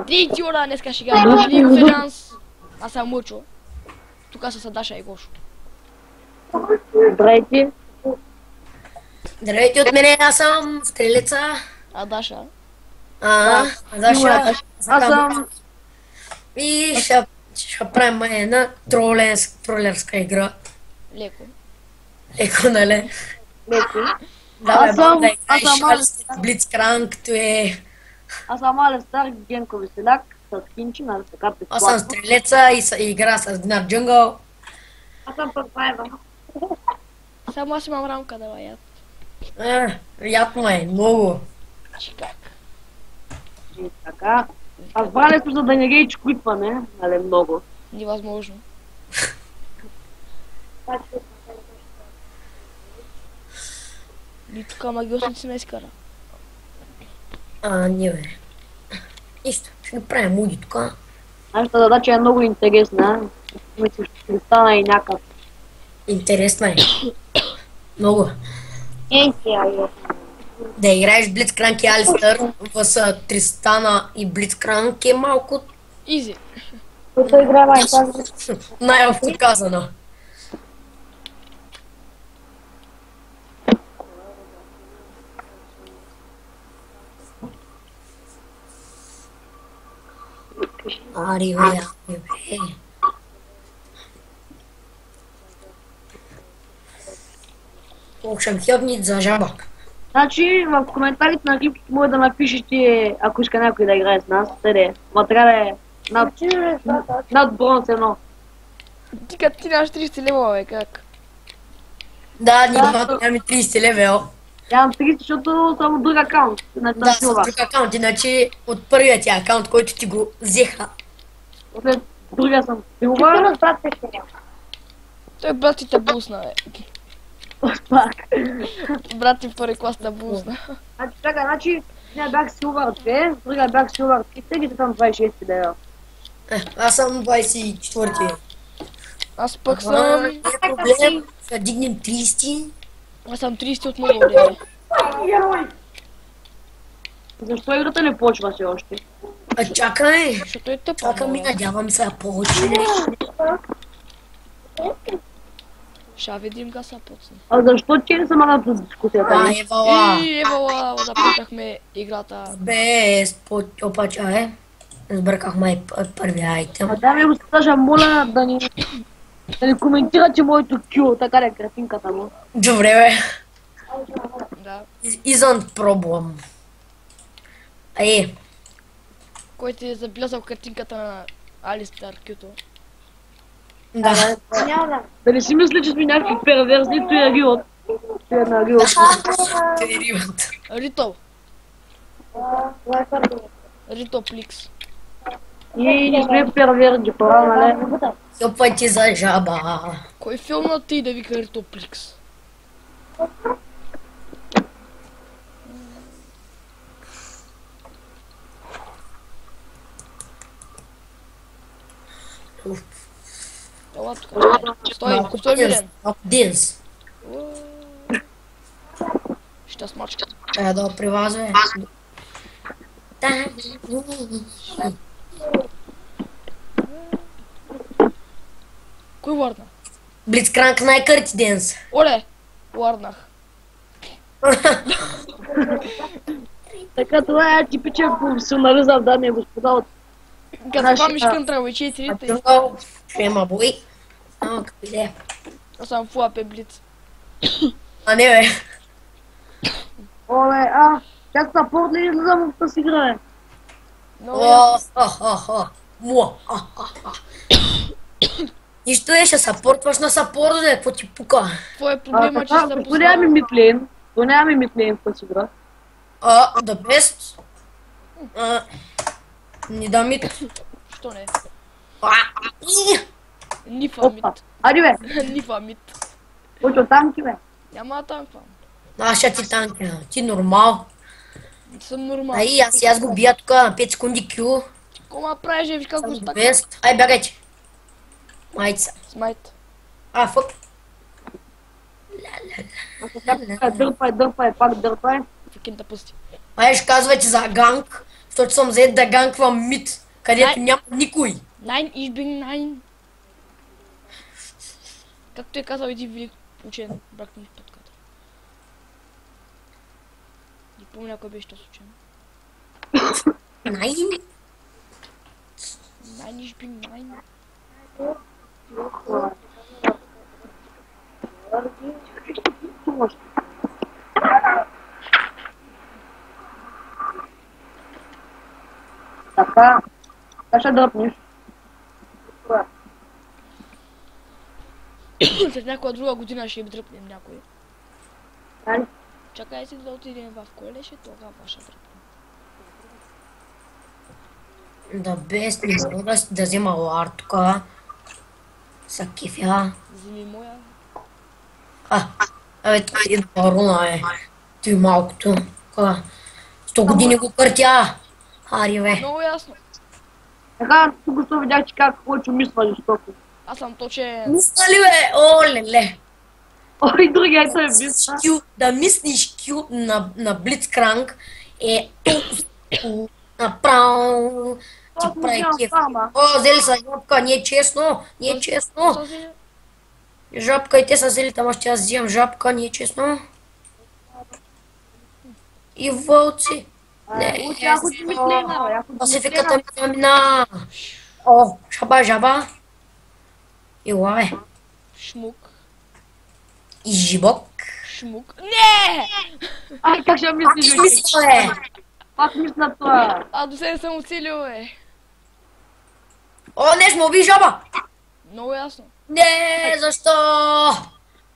Ти ора днеска ще гада. League of Legends. Аз съм Мучо. Тук са Даша и Гошо. Здравейте. Здравейте от мене, аз съм Стрелица. А Даша? Даша. Аз съм... И ще правим една тролерска игра. Леко. Леко, нали? Леко. Давай, да играеш Алес. Блицкранк, Аз съм Алестар, Генко Веселяк, с кинчи, нали така безплатно. Аз съм Стрелица и игра с Динар Джунгъл. Аз съм Пърпаева. Само аз имам рамка, давай яд. Приятно е, много. Чикак. И така. Аз бралето, за да не ги чукваме, нали много. Невъзможно. И тук магиосници не изкара. Не бе. Нищо, ще направим муди тук. Нашата задача е много интересна. Мисля, ще стана и някакъв. Интересна е. Много. Да играеш Блицкранк и Алистър с Тристана и Блицкранк е малко Изи. Който играе майка. най-общо казано. Ари бе. Ще хъбнит за жаба. Значи в коментарите на клипчето може да напишете, ако иска някой да играе с нас, къде ма трябва да е над бронз едно. Ти като ти нямаш 30 лева, бе, как? Да, ние двамата нямаме 30 левел. Нямам 30, защото съм от друг акаунт. Да, с друг акаунт, иначе от първия ти акаунт, който ти го взеха. След другия съм силва. Той брат ти те бусна, бе. Пак. Брат ти в първи клас те бусна. Значи, не бях силвар 2, другия бях силвар 3, теги съм 26 лева. Аз съм 24. Аз пък съм... Не е проблем, ще дигнем 30. Аз съм 30 от много време. Защо играта не почва все още? Чакай, Защото е тъпо. чакам и надявам се да получи нещо. Ша видим га са почне. А защо ти не са манат за дискусията? Евала. И евала, започнахме играта. Без опача, Сбъркахме първия айтем. Дами и господа, моля да ни коментирате моето кю, така да е картинката му. Добре бе. Да. Isn't problem. Кой ти е забелязал картинката на Алистър Кюто? Да. Да не си мисля, че сме някакви перверзни, той е риот. Той е на риот. Той е риват. Рито. Рито Пликс. И не сме перверзни, пора, нали? Опати за жаба. Кой филм на ти да вика Рито Пликс? Ела тук. Стой Милен. Динс. Ще смачка. Чая да привазваме. Кой върна? Блицкранк най-кърти Динс. Оле! Върнах. Така това е типичен професионализъм, дами и господа. От Като това мишкан трябва и 4-те. Джунгъл. Ще има бой. Какво иде? Аз съм фуа пеблиц. А не бе. Оле, как сапорт ли излизам да си играе? Муа. Нищо е, ще сапортваш на сапорта, да какво ти пука. Какво е проблема, че сте То нямаме мидлейн. То нямаме мидлейн в тази игра. The best. Не да мит. Що не? А, Нифа мит. Айде бе, Нифа мит. почва танки бе. Няма да танквам. Аз ще ти танкя. Ти нормал. Съм нормален. Ай, аз го бия тук на 5 секунди кю. Кома правиш, виж как го стака. Бест. Ай, бягайте. Майца. Смайт. Фък. Дърпай, пак дърпай. Факин да пусти. Ай, ще казвате за ганг. защото съм заед да ганквам мид, където няма никой. Nein, ich bin nein. Както е казал един велик учен, брак ми в подката. Не помня кой беше този учен. Най? Nein, ich bin nein. Така. Така ще дръпнеш. След някоя друга година ще дръпнем някой. Нали? Чакай си да отидем в колеше, тогава ще дръпнем. Да без не мога да взема лар тука. Са кефя. Вземи моя. Абе, тук е баруна, Той малкото. 100 години го къртя. Ари, бе. Много ясно. Така, тук що видях, че как който мисля жестоко. Аз съм точен. Мисля ли, бе? О, леле. Ой, другия той е мисля. Да мислиш Q на Blitzcrank е толкова направо. Ти прави кеф. О, взели са жабка, не е честно. Не е честно. Жабка и те са взели, ама ще аз вземам жабка, не е честно. И вълци. Ако ти ми плена, бе. Пасификата ми замина. О, жаба. Ела, бе. Шмук. И жибок. Шмук. Не! Ай, как ще мислиш, бе? Мисля, бе. Пак мисля това. А до сега съм усилил, бе. О, не, ще му уби жаба. Много ясно. Не, защо?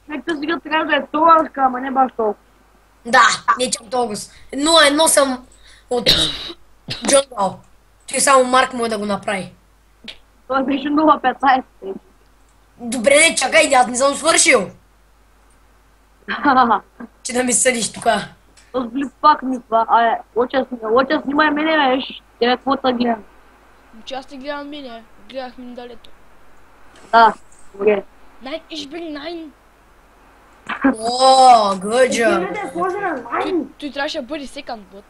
Нека сега трябва да е товарска, ама не баш толкова. Да, не чак толкова. 0-1 съм от Джонгал. Той само Марк може да го направи. Той беше 0-15. Добре, не, чакай, аз не съм свършил. Че да ми съдиш тука. Този блип пак мисля. Лоча снимай мене, бе. Тебе какво да гледам? Че аз те гледам мене. Гледах миндалето. Да, добре. Nein, ich bin nein. О, гъджа. Той трябваше да бъде секанд бот.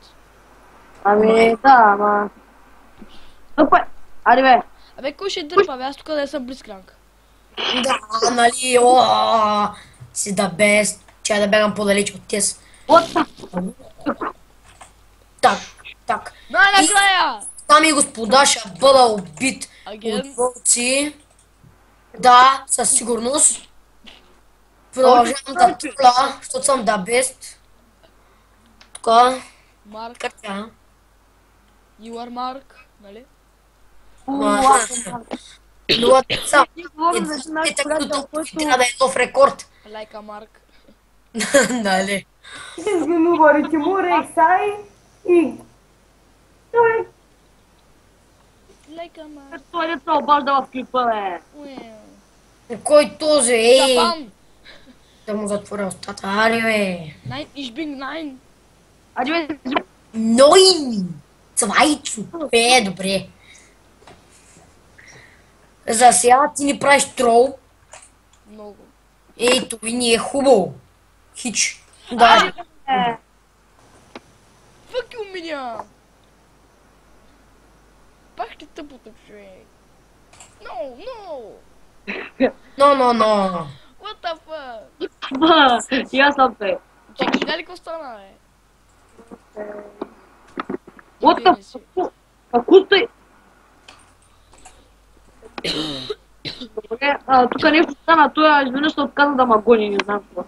Ами, да, ама... Тъпай! Айде, бе. Абе, кой ще дърпа, бе? Аз тук да съм Blitzcrank. Да, нали, о, си да без. Чай да бягам по-далеч от тез. Так. Най-накрая! Дами и господа, ще бъда убит Аген. от вълци. Да, със сигурност. Продължавам да туля, защото съм да бест. Тука, Марк. къртя. You are Mark. Нали? Но съм. Ние говорим за наш приятел, който... Трябва да е нов рекорд. Лайка Марк. Нали? Изминували Тимур, Ексай и... Той Лайка Марк. Той не се обажда в клипа, бе. Кой този? Ей! Жапан. Да му затворя устата. Ари, бе. Nein, ich bin nein. Айде, бе. Нойн! Цвайцу. Добре. За сега ти ни правиш трол. Много. Ей, той ни е хубаво. Хич. Да. Fuck you, меня! Пак ще тъпото, човек. No! Но. What the fuck? Ба, и аз съм те. Чекай, знае ли какво стана, бе? What the fuck? Какво сте? Добре, тук нещо стана, той изведнъж се отказа да ма гони, не знам какво.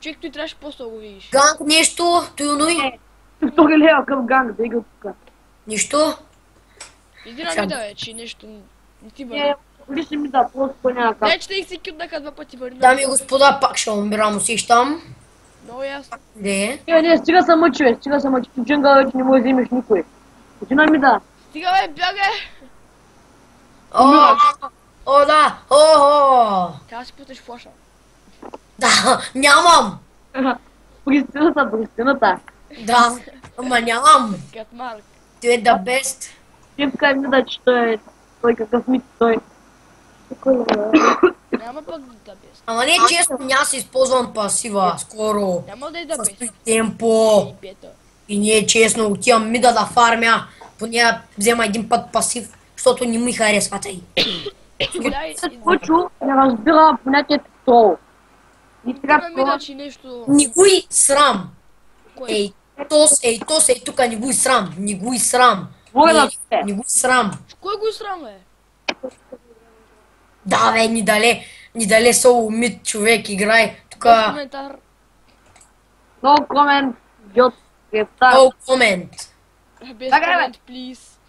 Човек, той трябваше просто да го видиш. Ганг нещо, той оной. Втори лева към ганг, да ига тук. Нищо. Иди на вида, бе, че нещо не ти бъде. Не, ли си ми да, просто няма как. Не, че те их си кютнаха 2 пъти върна. Дами и господа, пак ще умирам, усещам. Много ясно. Де? Не, стига се мъчи, бе, стига се мъчи. Ти джунгъл вече не може да вземеш никой. Ти на ми да. Стига, бе, бягай! О, да! О! Трябва да си путаш флаша. Да, нямам! Пристината. Да, ама нямам. Кът Марк. Той е the best. Шипка ми да, че той какъв мит той. Няма пък да без. Ама не често, няма да се използвам пасива, скоро. Няма да е да С без. темпо. Пета. И не е честно, отивам мида да фармя, поне взема един път пасив, защото не ми харесва тъй. Дай, Кучо не разбира понятието трол. И сега да ми дачи нещо... Не го и срам. Кой? Ей, тука не го и срам, не го и срам. Говоря да те. Не го и срам. Кой го срам, бе? Да, бе, ни дале соло мид човек играе. Без Тука, коментар. No comment, идиот. no комент. Без Така, бе. комент, плиз.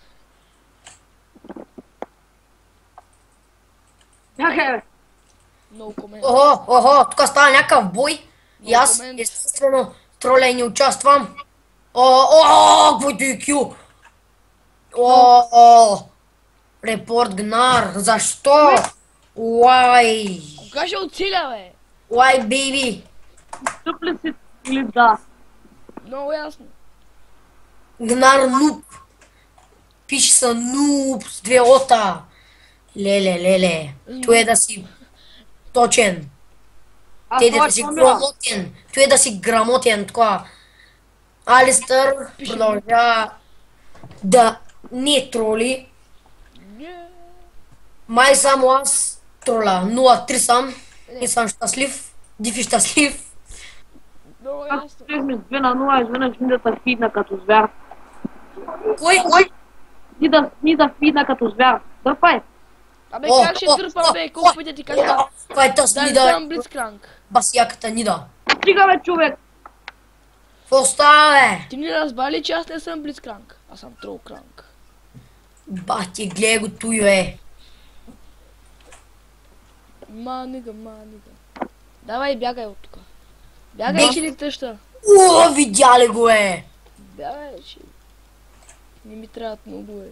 Чакай, бе. No комент. Охо, тук става някакъв бой. И No аз, comment. естествено, тролей не участвам. Каквото е кю. Репорт Гнар, защо? Why? Кога ще оцеля, бе? Why, baby? Тук ли си или да? Много ясно. Гнар нуб. Пише са нуб с две ота. Леле. Той е да си точен. Аз Те да това си ще умира. грамотен. Той е да си грамотен. Така. Алистър продължава да не троли. Не. Май само аз троля. 0-3 съм. И съм щастлив. Дифи щастлив. Много Как ясно. сме с 2 на 0, изведнъж ни да фидна като звяр. Кой? Ни да фидна като звяр. Дърпай. Абе, как ще дърпам, бе? Колко пъти ти кажа? Това е тъс Да не нида. съм блицкранк. Басяката нида. Стига, бе, човек. Какво става, бе? Ти не разбрали, че аз не съм блицкранк. Аз съм тролкранк. Бати, гледай го той, бе. Манига. Давай, бягай от тук. Бягай, че ли тъща. Видя ли го, е? Бягай, че... Не ми трябват много, бе.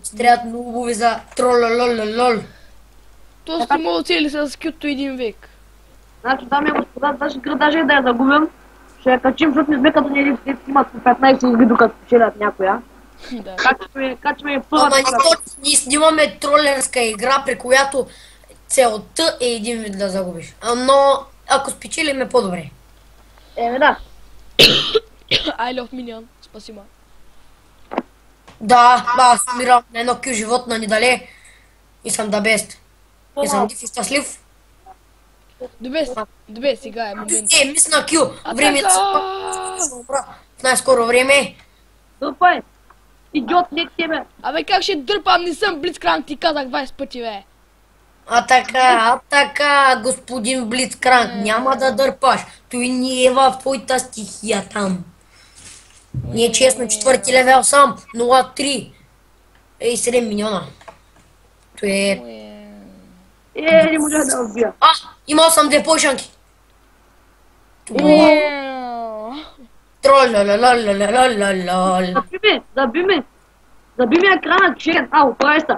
Ти трябват нубови за трололололол. То сте му оцели с кюто един век. Значи, дами и господа, даже да я загубим, ще я качим, защото не сме като ние имат по 15 игри, докато печелят някоя. Да. Качваме и Ама първата не игра. точно, ние снимаме тролерска игра, при която целта е един вид да загубиш. Но ако спечелим е по-добре. Да. I love Minion. Спасибо. Да, аз умирам на едно кю животно недале и съм да бест. И съм див и щастлив. Добре, сега е момент. Мис на кю. Време да се умра в най-скоро време. Дърпай. Идиот, не тебе. Абе, как ще дърпам? Не съм блицкранк, ти казах 20 пъти, бе. А така, господин Блицкранк, няма да дърпаш. Той не е в твоята стихия там. Не е честно, четвърти левел сам, 0-3. Ей, 7 милиона. Той е... Не можа да убия. Имал съм две пойшанки. Тролололололололол. Заби ми екрана, чен. Оправи се.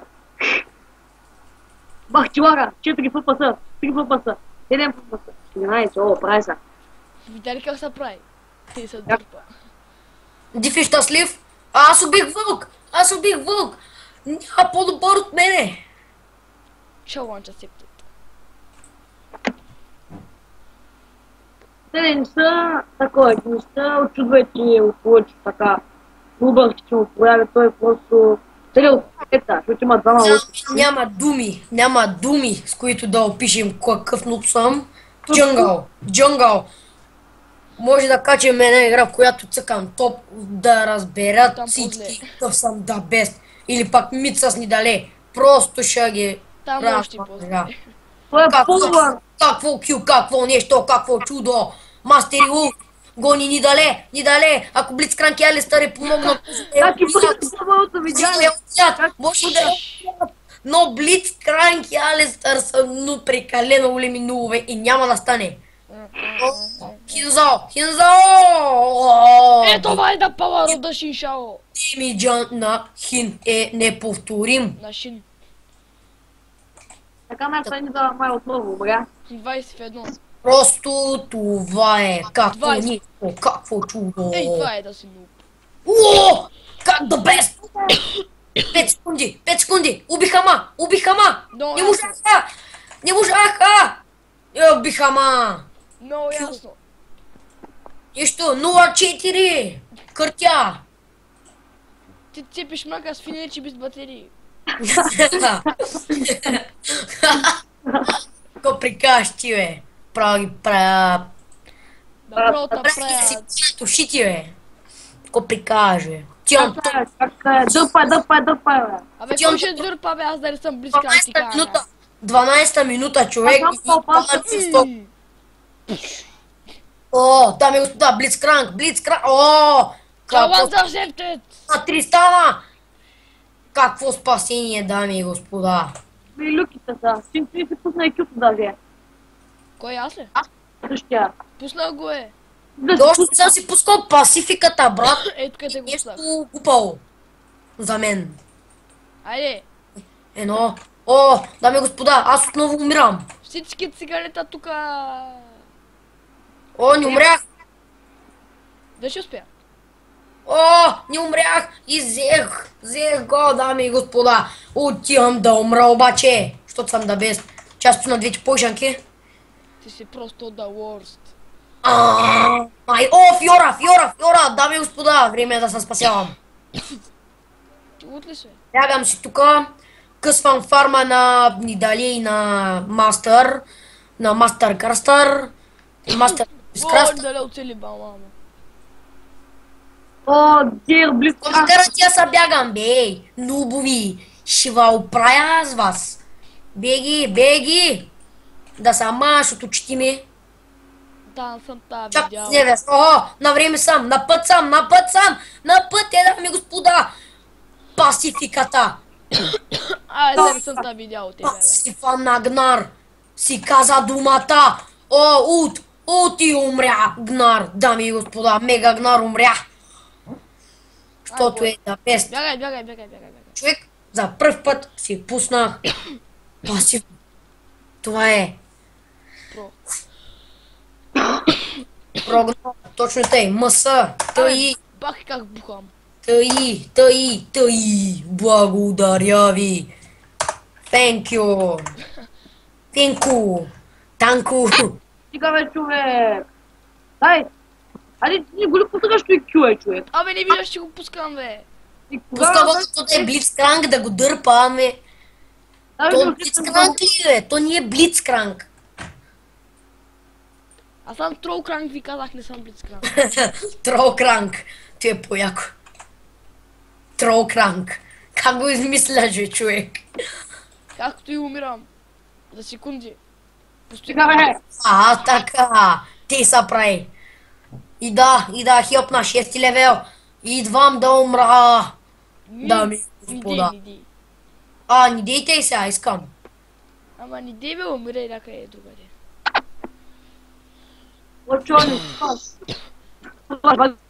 Бах, чилага. 4 ФПС. 3 ФПС. 7 ФПС. 14, оправи се. Видя ли как се прави? Ти се дърпа. Диф е щастлив. Аз убих вълк. Няма по-добър от мене. Challenge accepted. Те не са такова, не са очудвайки около, че така български ще му прояви, той просто стрел ета, защото има двама лоши. Няма думи, с които да опишем какъв нуб съм. Джунгъл. Може да качем една игра, в която цъкам топ, да разберат Там всички какъв съм да бест. Или пак мид с нидале. Просто ще ги Там правя още това после. игра. Той е пълвар. Какво кю, какво нещо, какво чудо. Мастери Улф, гони нидале. Ако Блицкранк и Алистър е помогнат, Значи пълварата видяли. може да но Блицкранк и Алистър са прекалено големи нубове и няма да стане. Хинзо! Това е да паваро да шиншао. Имиджа на Хин е неповторим. На шин. Така ме са ни да май отново, бля. 20 в едно. Просто това е какво 20. нищо, какво чудо. Ей, това е да си нуб. О, как да бест! 5 секунди, убиха ма! Много Не ясно. можаха! Убиха ма! Много ясно. Нещо 0,4. Къртя. Ти цепиш мрака с финечи без батерии. Ко прикаш ти, бе? Прави, Добро, прави си правят. ушите, бе. Ко прикаже. Ти имам Дърпай, бе. Абе, Ти имам кой ще дърпа, бе, аз да съм близка на 12 минута. 12 минута, човек. Аз съм по-пасен. О, дами и господа, Блицкранк, Блицкранк. О, Чава какво за жертвет! на Тристана. Какво спасение, дами и господа. И люките са. Ти си пусна и кюто даже. Кой аз ли? Същия. Пусна го е. Дощо съм си пускал Пасификата, брат. Ей, тук те го пуснах. Нещо глупаво. За мен. Айде, Едно. О, дами и господа, аз отново умирам. всички цигарета тука... О, не умрях. Да ще успя. О, не умрях и взех го, дами и господа. Отивам да умра обаче, защото съм да без част на двете пойшанки. Ти си просто the worst. О, Фьора, дами и господа, време е да се спасявам. Ти лут ли си? Лягам си тука, късвам фарма на Нидали и на Мастър, на Мастър Кръстър, Мастър О, Кръстър. дали оцели ба, мамо. О, дир, близко. Гарантия са бягам, бей, нубови, ще ва оправя аз вас. Беги, да са маш от очите ми. Да, съм та Чак видял. се, бе, о, на време съм, на път е, дами и господа. Пасификата, Айде, съм та видял тебе, бе. Пасифа на Гнар, си каза думата. О, и умря, Гнар, дами и господа, мега Гнар умря. Щото е да пест. Бягай. Човек, за пръв път си пуснах пасив. Това е. Про. Прогноза, точно тъй, мъса, тъй, Бах как бухам. тъй, благодаря ви. Thank you. Танку. Стига, бе, човек. Дай. Айде, ти не го ли пускаш той кю, е, човек? Абе, не виждаш, че го пускам, бе. И Пуска го да е Блицкранк да го дърпа, ами. То Блицкранк ли е? То не е Блицкранк. Аз съм тролкранк, ви казах, не съм блицкранк. Тролкранк. Ти е по-яко. Тролкранк. Как го измисля, же, човек? Както и умирам. За секунди. Стига, бе. Така. Ти са прави. И да, хелп на 6 левел. Идвам да умра. Дами и господа. Не дей. Не дейте и сега, искам. Ама не дей, бе, умирай някъде другаде. Очони, спас.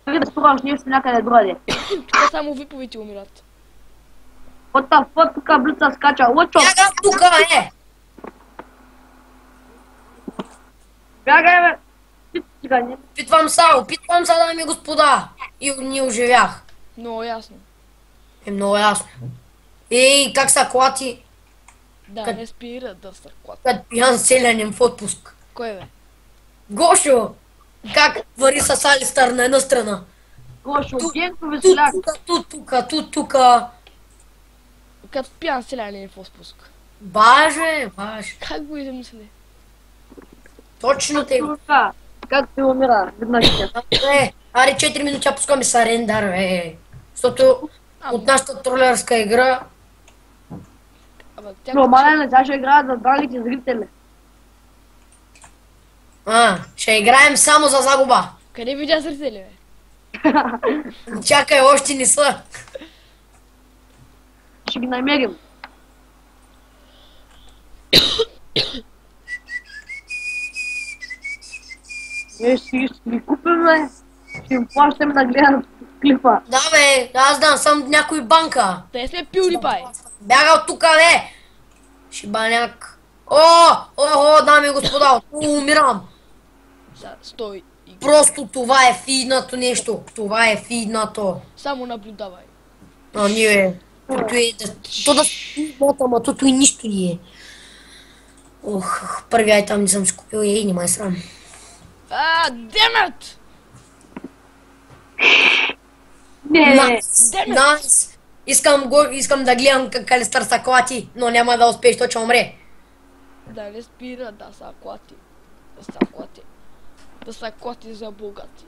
Бъде да спуваш нещо някъде другаде. Тук само виповите умират. What the fuck, тука блица скача. Лъчо, Бягам тука, е! бягай, бе. Стига, не. Опитвам са, дами и господа. И не оживях. Много ясно. Е много ясно. Ей, как са клати? Да, не спира да са клад. Като пиян селянин в отпуск. Кой, бе? Гошо! Как вари с Алистър на една страна? Гошо, генко веселяк. Тука. Като пиян селянин в отпуск. Баже. Как го измисли? Точно те. Тука, как се умира, веднъж ще. Аре 4 минути пускаме сарендър, бе. Защото от нашата тролерска игра... Ама тя... Нормален, сега ще играят за драните зрители. Ще играем само за загуба. Къде видя зрители, бе? Чакай, още не са. Ще ги намерим. Ще ги купим, бе. Ще им плащаме да гледат клипа. Да, бе, аз да съм някой банка. Те сме PewDiePie. Бяга от тука, бе. Шибаняк. О, дами и господа, умирам. Стой. Просто това е фиднато нещо. Това е фиднато. Само наблюдавай. Не, тото е да... То да фиднато, ама тото и нищо не е. Ох, първи айтъм не съм си купил и не май срам. Демет! Не, Найс! Искам да гледам как Алистър са клати, но няма да успееш, той ще умре. Да не спира да са клати. Да са клати за богати.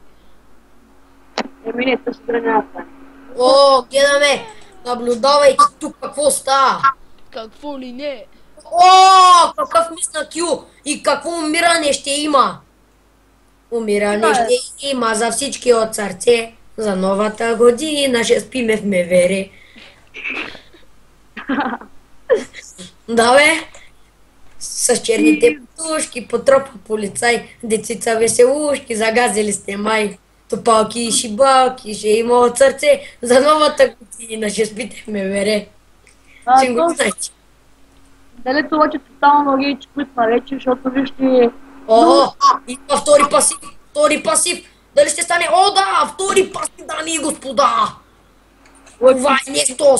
не, то си граната. О, гледаме! Наблюдавайте тук какво става. Какво ли не? О, какъв мисна кю! И какво умиране ще има? Умиране ще има за всички от сърце. За новата година ще спиме в Мевере. Да бе! С черните патушки, потропа полицай, дечица веселушки, загазили сте май. Топалки и шибалки, ще има от сърце. За новата година ще спите в Мевере. Ще го знаете. Дали това, че тотално рейдж квитна вече, защото вижте... О, има втори пасив. Дали ще стане? О, да, втори пасив, дами и господа. Това е нещо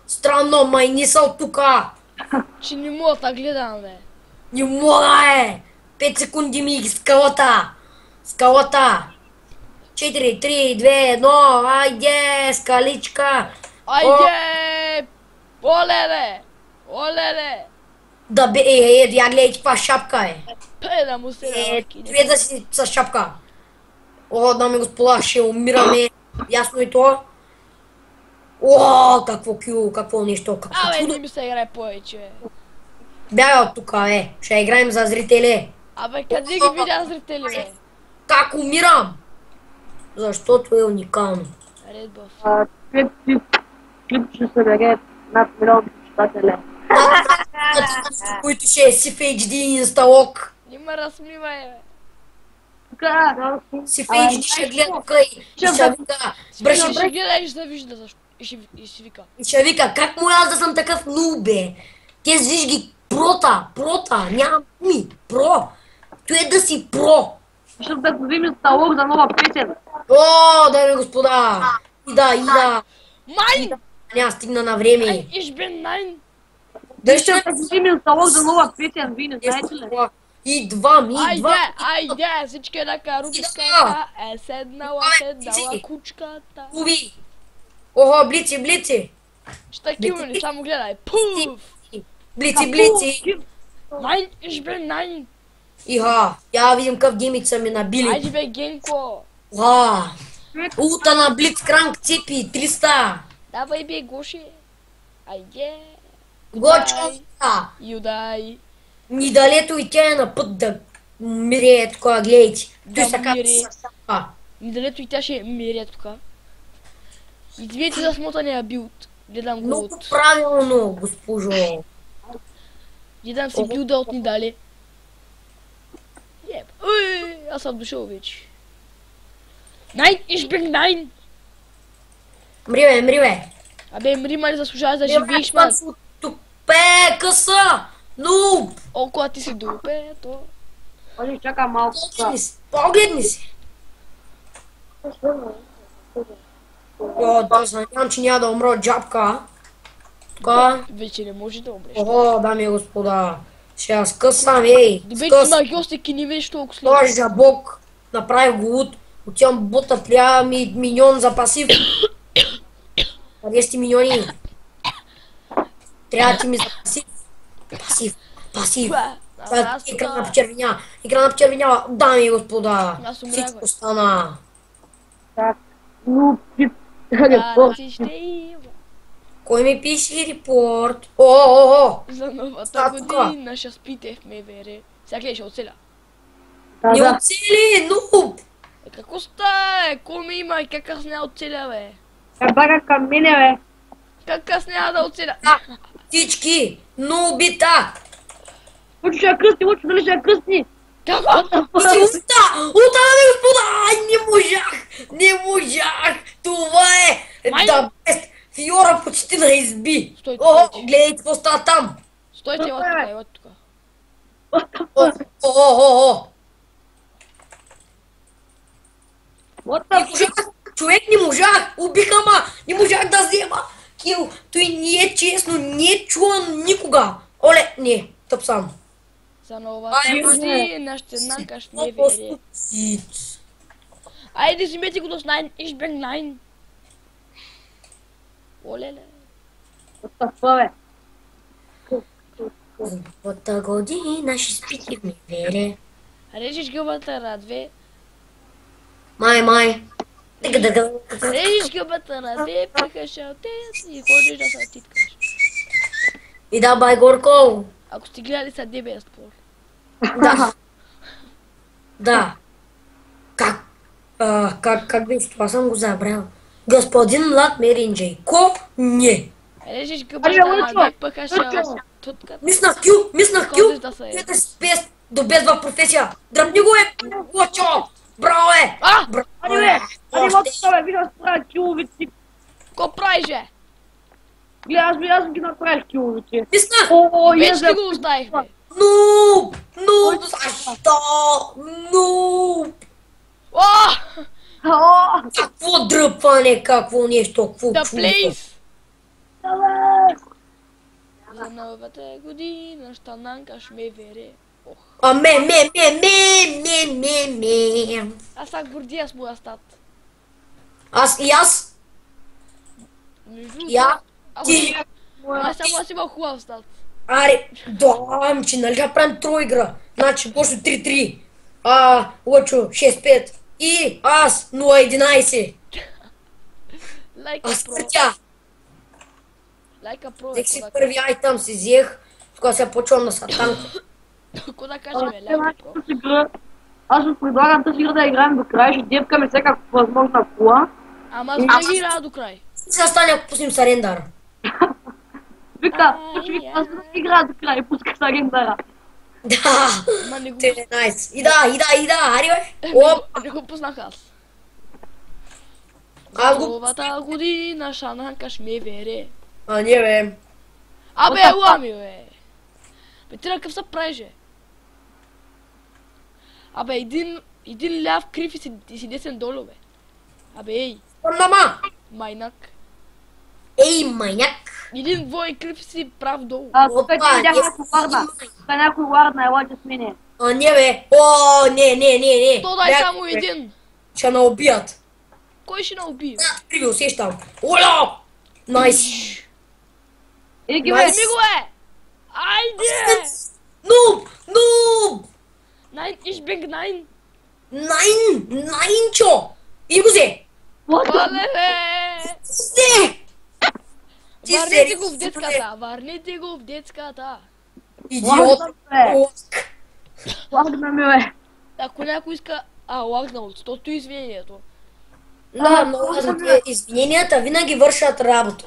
странно, май не са от тука. Че не мога да гледам, бе. Не мога, 5 секунди ми скалата. 4, 3, 2, 1, айде, скаличка. Айде! Оле! Да бе, я гледай каква шапка е. Педа му се Две да си с шапка. О, дами и господа, ще умираме. Ясно и то. О, какво кю, какво нещо, какво Абе, чудо. не ми се играе повече, бе. Бяга от тука, ще играем за зрители. Абе, къде ги видя зрители, бе? Как умирам? Защото е уникално. Ред бъв. Клип ще се даде над милион почитателя. Които ще е Sif HD инсталок. Не ме размивай, бе. Така, Sif HD ще гледа тука и ще вика. Ще гледаш да вижда защо. И ще вика. И ще вика, как му аз да съм такъв нуб, бе? Те виж ги прота, нямам ми, про. Той е да си про. защото да вземе сталок за нова песен. О, дами и господа. Ида. Майн! Няма стигна на време. Ich bin nein! Дали ще Да вземе сталок за нова песен, вие не знаете ли? Идвам. Айде, всички на каручката е седнала кучката. Уби. Охо, блици. Ще килни, само гледай. Пуф! Блици. Nein, ich bin nein! Иха, я видим къв геймик са ми набили. Айде бе, Генко! Ута на Blitzcrank цепи, 300. Давай бе, Гоши! Айде! Гочовка. Юдай! Нидалето и тя е на път да мире такова, гледайте. Той са казва. Недалето и тя ще мире тук. Извинете за смотания билд. Гледам го Много от... правилно, госпожо. Гледам си билда от Нидале. Еб. Уй, аз съм дошъл вече. Nein, ich bin nein! Мри бе. Абе, мри, мали заслужава да живееш, ман. Тупе, къса. Нуб. О, кога ти си дупе, то... Оли, чака малко. Погледни се. О, да, знам, че няма да умра от джабка. Така. Вече не може да умреш. О, дами и господа. Ще я скъсам, ей. Добре, ти магиостик и не виж толкова след. Той жабок. Направих го луд. Отивам бута, трябва ми миньон за пасив. Къде сте миньони? Трябва ти ми за пасив. Пасив. Екрана почервенява. Дами и господа. Всичко стана. Так, ну, пип. Ти ще има. Кой ми пише репорт? О! За новата година ще спите в Мевере. Сега гледай, ще оцеля. Не оцели, нуб! Какво става, ко ми има и как аз не оцеля, бе? Бага към мене, бе. Как аз няма да оцеля? Всички, нубита! Лучо ще я кръсти, лучо дали ще я кръсти. Какво? Ута, дами и господа! Ай, не можах! Това е да бест! Фиора почти да изби! Стойте, О, стойте. гледайте какво става там! Стойте, ела тука. О! Вот Не так. можах! Човек не можах! Убиха ма! Не можах да взема! Кил, той не е честно, не е чуван никога! Оле, не, тъп сам. За новата година ще накаш в Мевере. Айде, вземете го до Nine, ich bin Nine. Олеле. Отстъпва, бе. Новата година ще спите в невере. Режеш гъбата на две. Май. Режеш гъбата на две, пъхаш отец и ходиш да се титкаш. И да, бай Горко. Ако сте гледали са дебия спор. Да. Да. Как беше това? Съм го забрал. Господин Млад Меринджей. Не. Режеш гъбата на две, пъхаш тутката. Миснах Кю. Ходиш да се Те спес до безва професия. Дръпни го е. Лочо. Браво е. Браво Ади, бе. Ади, мото бе. Виж да справя киловици. Ко правиш, бе? Гледай, аз ги направих киловици. Миснах. О, Вече ти го оставихме. Нуб. Защо? Нуб. О! Какво дръпване, какво нещо, какво The чудо. place! Давай. За новата година щананкаш ме вере. Ох. А ме. Аз са гордия с моя стат. Аз. Между Я. другото, Ти. аз имам хубав стат. Аре, че нали да правим троигра. Значи, Гошо 3-3. Лъчо 6-5. И аз 0-11. Лайка Аз про. третя. Лайка про. Взех си първи айтъм, си взех. Тук се почвам на сатанка. Какво да кажем, лайка про? Аз ви предлагам тази игра да играем до края, ще дебкаме всяка възможна кола. Ама аз винаги играя до край. Сега стане, ако пуснем Сарендар. Вика, аз да играя до края и пуска с агендара. Да. Ма не го, Те е найс. И да, ари бе. Оп. не го пуснах аз. Аз го... Новата година щананкаш ме вере. А, не бе. Абе, ела ми, бе. Бе, ти на къв се правиш, бе? Абе, един ляв крив и си десен долу, бе. Абе, ей, Нама. майнак. Ей, маняк. Един двой крив и си прав долу. Тук ти видях някой варда. Тук някой варда, елате с мене. А, не бе. О, не. То дай само един. Ще ме убият. Кой ще на убие? Криви усещам. Оло! Найс. Иди ги, бе. Найс. Ми го е! Айде! Нуб! Найн, ich bin nein. Найнчо! И го зе! Оле-ле! Се! Ти Върнете се- го в детската, върнете го в детската. Идиот! Лагна, бе. Лак. Лагна ми, бе. Ако някой иска... лагна от стото извинението. Да, но важно е, извиненията винаги вършат работа.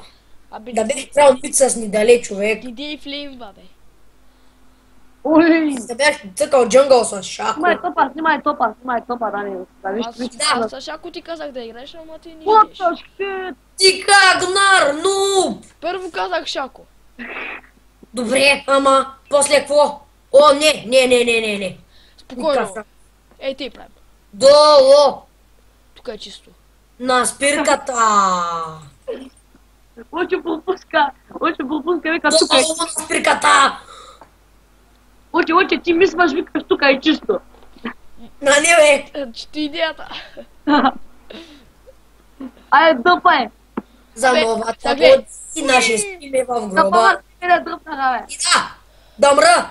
Абе, Да бях трябвал бит с недалеч, човек. Диди и Флеймс, бабе. Ой. Да бях цъкал джангъл с шако. Снимай топа, да не. Да виж, Аз с Шако ти казах да играеш, ама ти не What идеш. the shit? Ти Гнар, нуб! Първо казах Шако. Добре, ама после какво? О, не. Спокойно. Ей, ти правим. Долу! Тук е чисто. На спирката! Очи пропуска, вика тук е. Долу на спирката! Очи, ти мислиш, викаш тук е чисто. На не бе! Чето идеята. Айде, дъпай. За Бе, новата заглед. година ще спиме в гроба. Дъпава си да дръпна, бе. И да мра!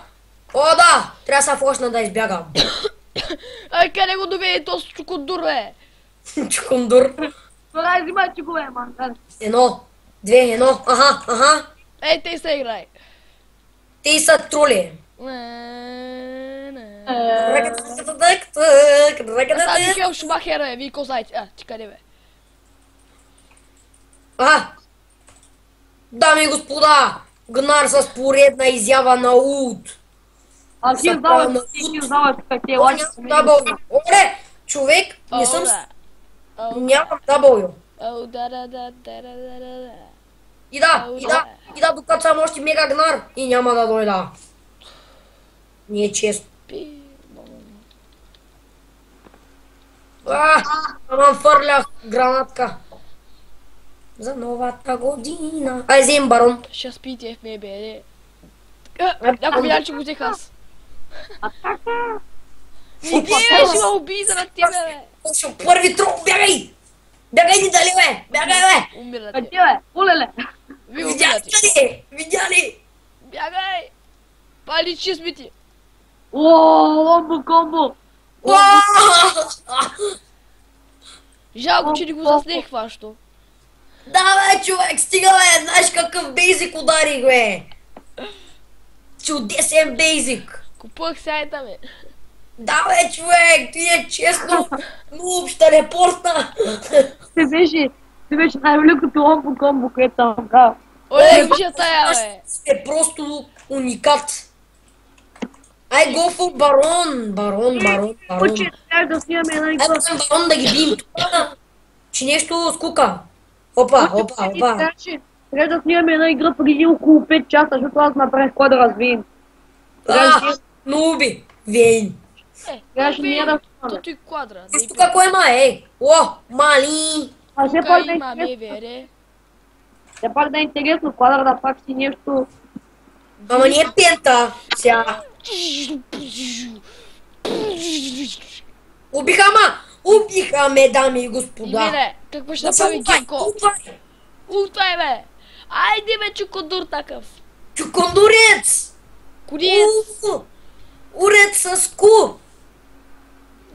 О, да! Трябва да се фочна да избягам. Ай, къде го доведе този чукондур, бе? Чукундур. Пора, взимай ти го, бе, ман. Едно, две, едно. Аха. Ей, те се играй. Те са троли. Аз Михаил Шумахер, бе, вие козайци. Ти къде, бе? Дами и господа, Гнар с поредна изява на ут. Хил зала, тук те лачи. W. Оле, човек, не съм... Нямам W. И да, докато съм още мега Гнар и няма да дойда. Не е често. Ама фърлях гранатка. За новата година. Ай, взем барон. Ще спите в ме, бе. Ако видя, че го взех аз. Не ги, бе, ще ме уби заради тебе, бе. Точно, първи трол, бягай! Бягай ни дали, бе! Бягай, бе! Умирате. Къде бе? Олеле! Вие Видя умирате. ли? Видя ли? Бягай! Пали чизмити! О, ломбо комбо! Жалко, че не го заснех вашето. Да, бе, човек, стига, бе! Знаеш какъв бейзик ударих, бе! Чудесен бейзик! Купувах сайта, бе. Да, бе, човек! Ти е честно! Нуб, ще репортна! Ти беше най-великото ломбо комбо, което съм правил. Оле, вижте тая, бе. Е просто уникат! Ай, go for барон! Барон, барон, барон! Учи, трябва да снимаме една Ай, игра. съм барон да ги бием тука! Че нещо скука! Опа, опа, опа! Трябва да снимаме една игра преди около 5 часа, защото аз направих кой да развием. Нуби! Вейн! Трябваше ние да Тото и квадра. Виж тука кой има, ей! О, мали! А все Тука пак да е имаме, интересно. вере. Все пак да е интересно, квадра да пак си нещо. Ама не е пента! Сега! Убиха ме, дами и господа! Имене, какво ще Да се направи убай, Генко? убай! Ултай, бе. Айде, бе, чукодур такъв. Чукондурец! Куриец. Урец с ку!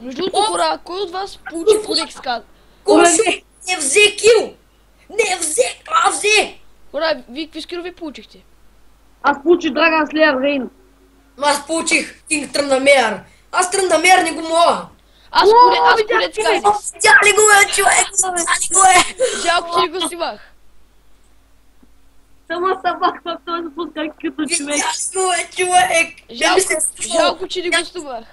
Между другото, хора, кой от вас получи кодекс кад? Кошу! Не взе кил! Не взе! А взе! Хора, вие какви скилове получихте? Аз получих Драган Слеер Рейн. Аз получих Кинг Тръндамер. Аз Тръндамер не го мога. Аз кодекс казах. Тя ли го е, човек? Тя ли го е? Жалко, че не го снимах. Сама събак в този пускай като човек. Тя ли го е, човек? Жалко, че не го снимах.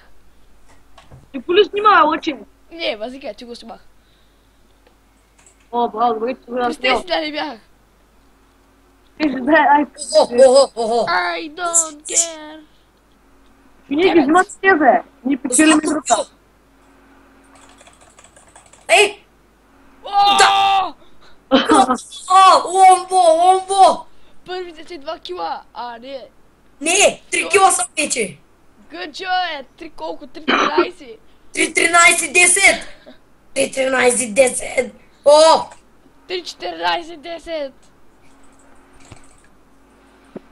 Ти коли снимава, лъче? Не, възика, че го снимах. О, браво, добре, че го да Представи си, да не бях. Ай, Охо. I don't care. и ние ги взимат с тебе. Ние печелим играта. Ей! О! Ломбо! Първите си 2 кила. А, не. Не, 3 кила съм вече. Гъджо е. 3 колко? 3-13. 3-13-10. 3-13-10. О! 3-14-10.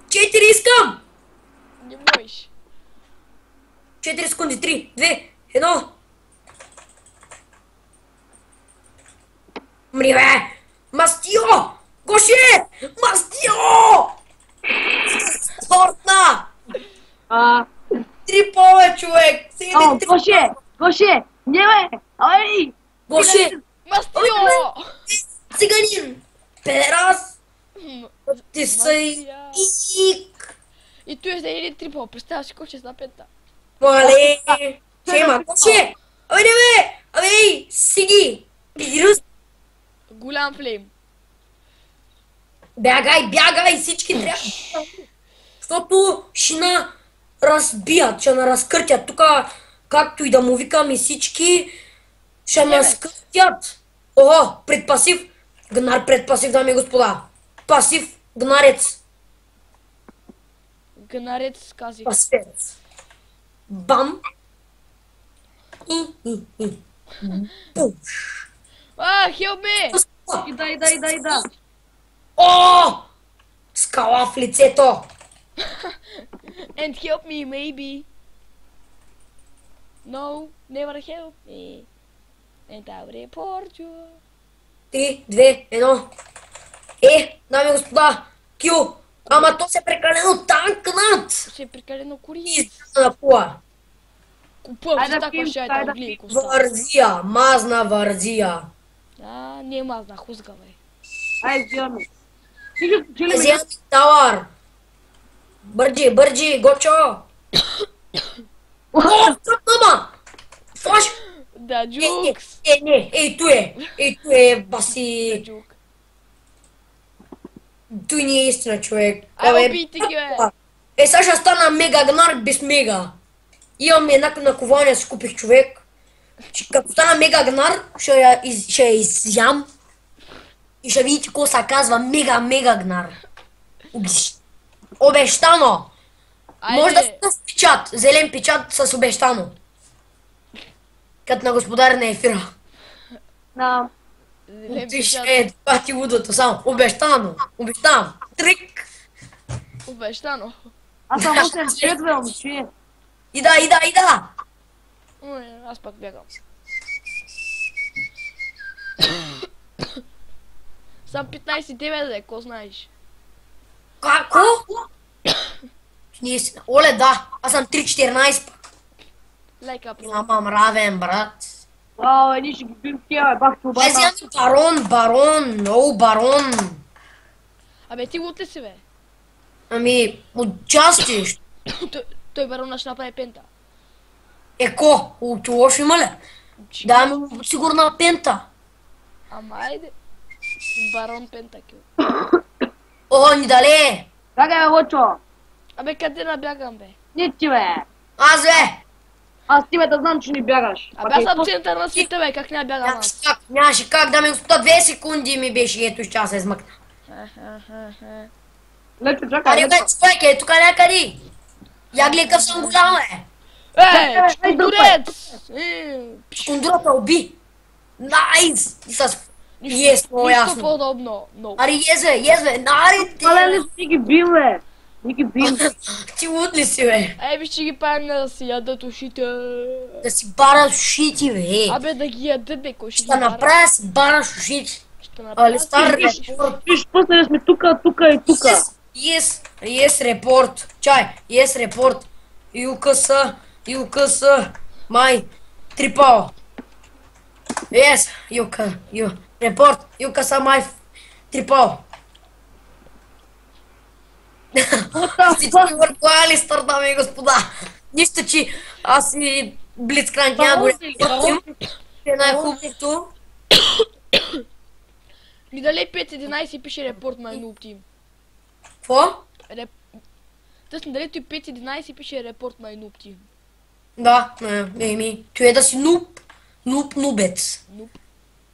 4 искам! Не можеш. 4 секунди, 3, 2, 1. Мри, бе! Мастио! Гоше! Мастио! Спортна! 3 пове, човек! Сега не 3. Гоше! Не бе! Ай! Гоше! Мастио! Циганин! Педерас! Ти са и... И той е за един трипъл. Представя си кой ще на пента. Мале! Шема, Гоше! Абе, не бе! Абе, Сиги! Пирус! Голям флейм. Бягай, всички трябва. Защото ще на разбият, ще на разкъртят. Тук, както и да му викаме всички, ще на разкъртят. Ого, предпасив. Гнар предпасив, дами и господа. Пасив, гнарец. Гнарец, кази. Пасивец. Бам. Буш. Help me! Да. О! Скала в лицето. And help me, maybe. No, never help me. And I'll report you. 3, 2, 1. Дами и господа, Кю, ама то се прекалено танкнат. Ще е прекалено куриец. Излиза на пула. Купувам си Айде таква пием, шайта айде английко. Вързия, мазна вързия. Не е мазна, хузга, бе. Ай, взимаме. Стига, печелим Взема играта. ми товар. Бърджи, Гочо. О, тръпнама. Флаш. Да, Джукс. Не, ей tu е, баси. Джук. Той не е истина, човек. Ай, убийте ги, бе. Сега ще стана мега гнар без мега. Имам еднакво накование, си купих, човек. Като стана мега гнар, ще я изям. И ще видите какво се казва мега гнар. Обещано! Може да Айде. с печат, зелен печат с обещано. Като на господаря на ефира. На... Отише, това ти лудото, само. Обещано. Трик. Обещано. Аз съм 8-5, бе, момче. Ида. Ой, аз пак бягам. Сам 15-9, да, ко знаеш? Како? Оле, да. Аз съм 3-14 пак. Лека, про. Ама мравен, брат. Вау, ние ще ги бим тия, бах Аз чубата. имам барон. Абе, ти лут ли си, бе? Ами, отчасти. Той барона ще направи пента. Еко, лошо има ли? Да, ми сигурна пента. Ама айде. Барон пентакил. О, ни дале. Как е, Лочо? Абе, къде набягам, бе? Не ти, бе. Аз, бе. Аз ти, бе, да знам, че не бягаш. Абе, аз съм център на света, бе, как не бягам аз? Нямаше как, дами и господа, 2 секунди ми беше, ето ще се измъкна. Лечо, чакай, Аре, бе, Лечо. човек, е тук някъде. Я гледай какъв съм голям, бе. Ей, чкундурец! Шкундурата уби. Найс. Ес, много Нищо ясно. подобно. No. Аре, ес, бе, наре Мале, те. не си ги бил, бе. Не ги бил. Ти луд ли си, бе? Ей, виж, че ги правим да си ядат ушите. Да си бараш ушите, бе. Абе, да ги ядат, бе, кой ще ги Ще бара? направя си бараш ушите. Ще направя Али стар си- репорт. Виж, после да сме тука и тука. Yes, репорт. Чай, yes, репорт. ЮКС. Май. Трипао. Yes, репорт. ЮКС май. Трипао. Всички върху Алистър, дами и господа. Нищо, че аз и Блицкранк няма го репортим. Е най-хубавото. Ми дали 5.11 пише репорт на Noob Team. Какво? Тъсни, дали той 5.11 пише репорт на Noob Team. Да, той е да си нубец. Нуб.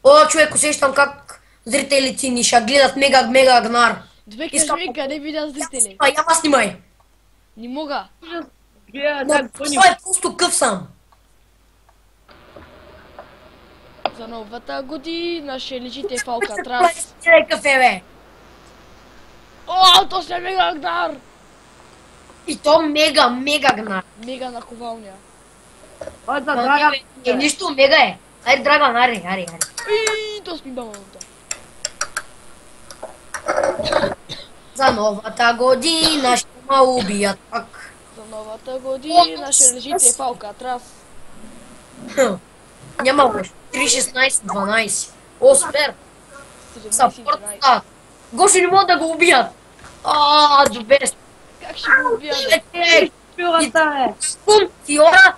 О, човек, усещам как зрителите ни ще гледат мега агнар. Две Искам- кажи ми къде видя зрители. Яма снимай. Не мога. Гледа, Но как гони. това е просто къв съм. За новата година ще лежите в Алкатрас. Това е кафе, бе. О, то ще е мега агнар! И то мега агнар. Мега наковалня. Ой, за драга. Нищо мега е. Айде, драга, аре. И то спи бамата. За новата година ще ма убият пак. За новата година ще лежите в Алкатрас. Няма лошо. 3-16-12. О, супер. 17 Саппорт 11. стат. Гоши не могат да го убият. Добре. Как ще го убия, бе? Пилата, бе. Пум, Фиора.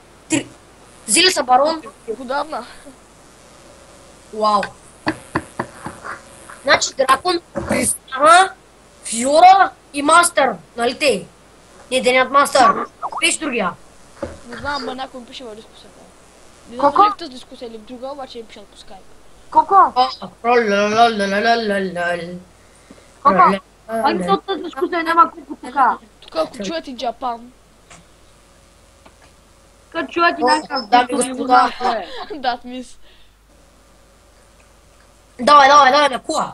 Взели са барон. Отдавна. Вау. Значи Дракон, Кристана, Фиора и Мастър. Нали те? Не, те нямат Мастър. Беше другия. Не знам, ма някой ми пише в дискусията. Не знам Колко? дали в тази дискусия или в друга, обаче е пишал по скайп. Коко? Коко? Ами то тази дискусия няма колко така. Тук ако чуят и Джапан. Като човек и някакъв дами и дето не го господа. знам, бе. Да, мис. Давай, на кула.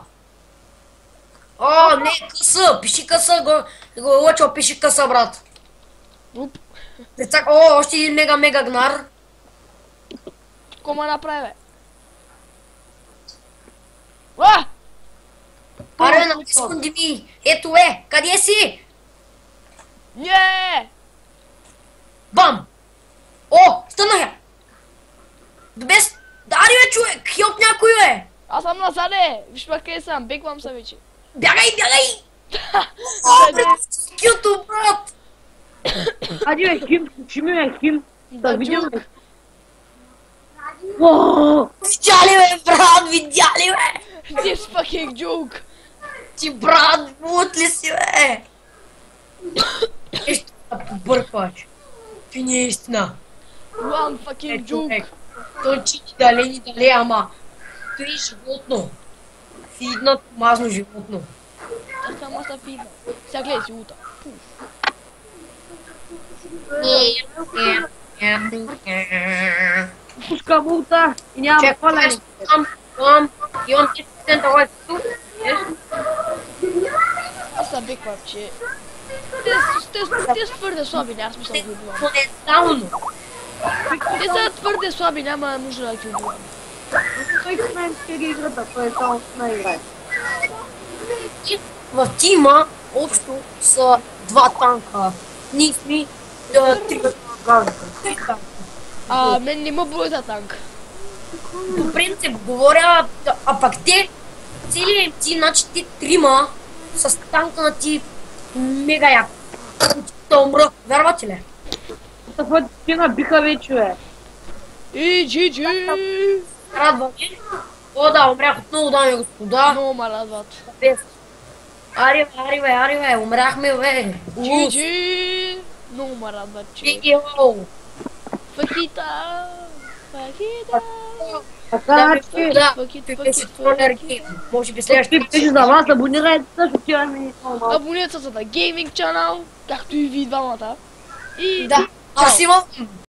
О, не, къса, пиши къса, Лъчо, пиши къса, брат. Уп. О, още един мега гнар. Кома направи, бе? А! Аре, на секунди ми. Ето къде си? Не! Бам! О, стънах я! Без... Дари, бе, човек! Хелп някой, бе! Аз съм назаде! Виж пак къде съм, бегвам се вече. Бягай! О, бе, скюто, брат! Ади, бе, Хим, включи ми, бе, Хим. Да, Да, видим, чук. бе. О, Видя ли, бе, брат? Видя ли, бе? This fucking joke! Ти, брат, бут ли си, бе? Нещо да побъркваш. Ти не е истина. One fucking joke! Той че ни дали, ама... Той е животно. Фиднат, мазно животно. Аз съм аз фидна. Сега гледай си ута. пуска мулта и няма Чакай, палени. Имам 10% лайк тук. Аз съм биг папче. Те са твърде слаби, няма смисъл да ги убивам. Моментално. Те са твърде слаби, няма нужда да ги убивам. Той с мен ще ги играта, той е само на играе. В тима общо са 2 танка. Ние сме 3 танка. Мен не ма брои за танк. По принцип говоря, а пак те, целият им ти, значи ти 3 с танка на ти мега яко. Да умра, вярвате ли? Това тина биха вече, бе. И GG! Радва ми. О, да, умрях отново, дами и господа. Много ме радват. Без. Ари бе, умряхме бе. GG! Много ме радват, че... GGO. Факита! Факита! Така, че... Да, беше тролер гейм. Може би следващия. Беше за вас, абонирайте също, тя ми много малко. Абонирайте се за Gaming Channel, както и ви двамата. И... Да, аз имам